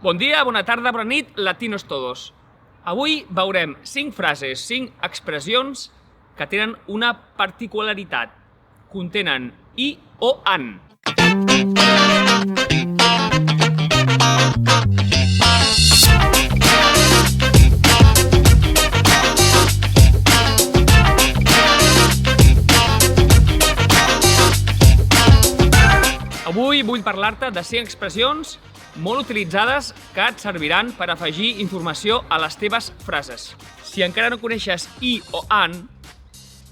Bon dia, bona tarda, bona nit, latinos todos. Avui veurem 5 frases, 5 expressions que tenen una particularitat. Contenen i o an. Avui vull parlar-te de 5 expressions molt utilitzades que et serviran per afegir informació a les teves frases. Si encara no coneixes i o an,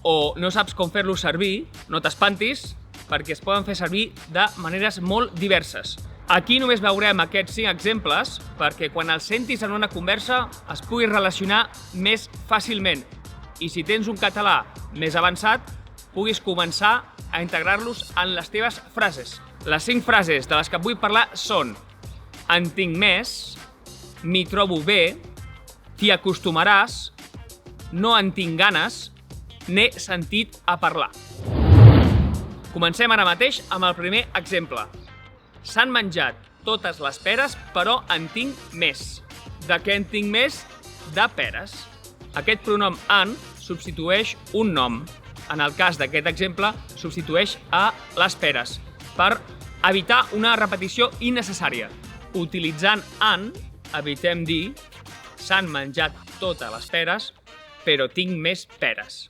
o no saps com fer-los servir, no t'espantis, perquè es poden fer servir de maneres molt diverses. Aquí només veurem aquests 5 exemples perquè quan els sentis en una conversa es pugui relacionar més fàcilment. I si tens un català més avançat, puguis començar a integrar-los en les teves frases. Les 5 frases de les que vull parlar són: en tinc més, m'hi trobo bé, t'hi acostumaràs, no en tinc ganes, n'he sentit a parlar. Comencem ara mateix amb el primer exemple. S'han menjat totes les peres, però en tinc més. De què en tinc més? De peres. Aquest pronom en substitueix un nom. En el cas d'aquest exemple, substitueix a les peres, per evitar una repetició innecessària. Utilitzant en, evitem dir s'han menjat totes les peres, però tinc més peres.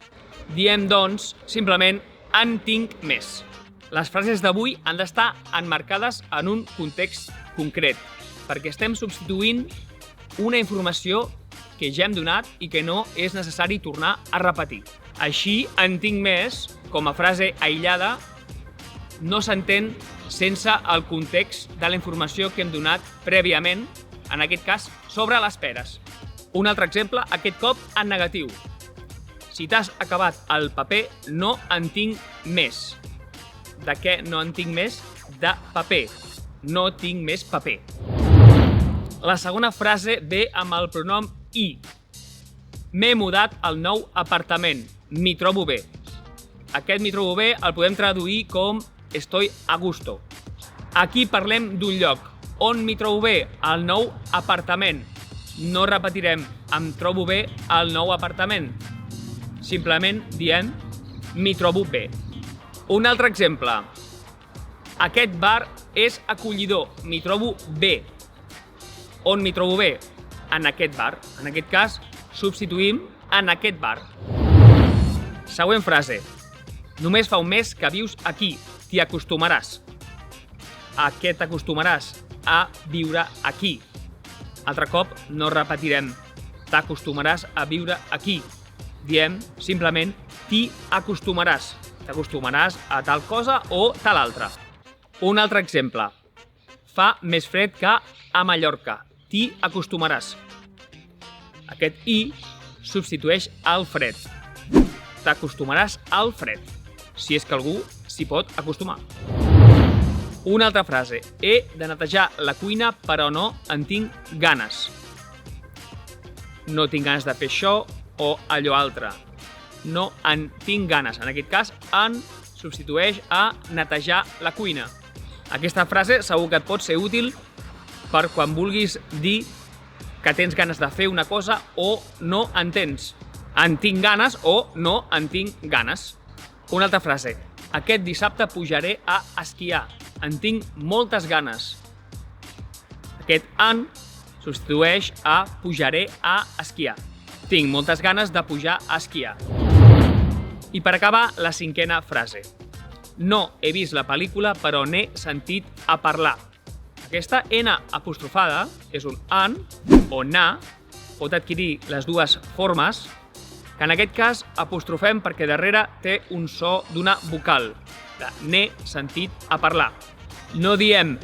Diem, doncs, simplement en tinc més. Les frases d'avui han d'estar emmarcades en un context concret, perquè estem substituint una informació que ja hem donat i que no és necessari tornar a repetir. Així, en tinc més, com a frase aïllada, no s'entén sense el context de la informació que hem donat prèviament, en aquest cas, sobre les peres. Un altre exemple, aquest cop en negatiu. Si t'has acabat el paper, no en tinc més. De què no en tinc més? De paper. No tinc més paper. La segona frase ve amb el pronom i. M'he mudat al nou apartament. M'hi trobo bé. Aquest m'hi trobo bé el podem traduir com estoy a gusto. Aquí parlem d'un lloc. On m'hi trobo bé? Al nou apartament. No repetirem em trobo bé al nou apartament. Simplement diem m'hi trobo bé. Un altre exemple. Aquest bar és acollidor. M'hi trobo bé. On m'hi trobo bé? En aquest bar. En aquest cas, substituïm en aquest bar. Següent frase. Només fa un mes que vius aquí. T'hi acostumaràs. A què t'acostumaràs? A viure aquí. Altre cop no repetirem t'acostumaràs a viure aquí. Diem simplement t'hi acostumaràs. T'acostumaràs a tal cosa o tal altra. Un altre exemple. Fa més fred que a Mallorca. T'hi acostumaràs. Aquest i substitueix el fred. T'acostumaràs al fred. Si és que algú s'hi pot acostumar. Una altra frase. He de netejar la cuina, però no en tinc ganes. No tinc ganes de fer això o allò altre. No en tinc ganes. En aquest cas, en substitueix a netejar la cuina. Aquesta frase segur que et pot ser útil per quan vulguis dir que tens ganes de fer una cosa o no en tens. En tinc ganes o no en tinc ganes. Una altra frase. Aquest dissabte pujaré a esquiar. En tinc moltes ganes. Aquest en substitueix a pujaré a esquiar. Tinc moltes ganes de pujar a esquiar. I per acabar, la 5a frase. No he vist la pel·lícula, però n'he sentit a parlar. Aquesta N apostrofada és un an o na, pot adquirir les dues formes, que en aquest cas apostrofem perquè darrere té un so d'una vocal, de n'he sentit a parlar. No diem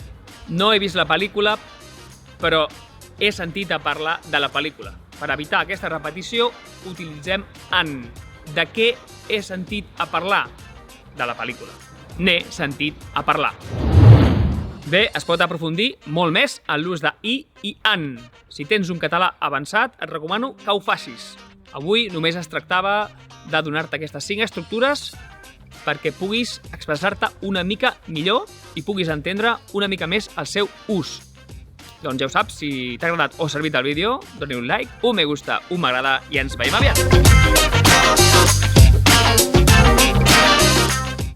no he vist la pel·lícula, però he sentit a parlar de la pel·lícula. Per evitar aquesta repetició, utilitzem en. De què he sentit a parlar? De la pel·lícula. N'he sentit a parlar. Bé, es pot aprofundir molt més en l'ús de i an. Si tens un català avançat, et recomano que ho facis. Avui només es tractava de donar-te aquestes 5 estructures perquè puguis expressar-te una mica millor i puguis entendre una mica més el seu ús. Doncs ja ho saps, si t'ha agradat o servit el vídeo, doni un like, un me gusta, un m'agrada i ens veiem aviat!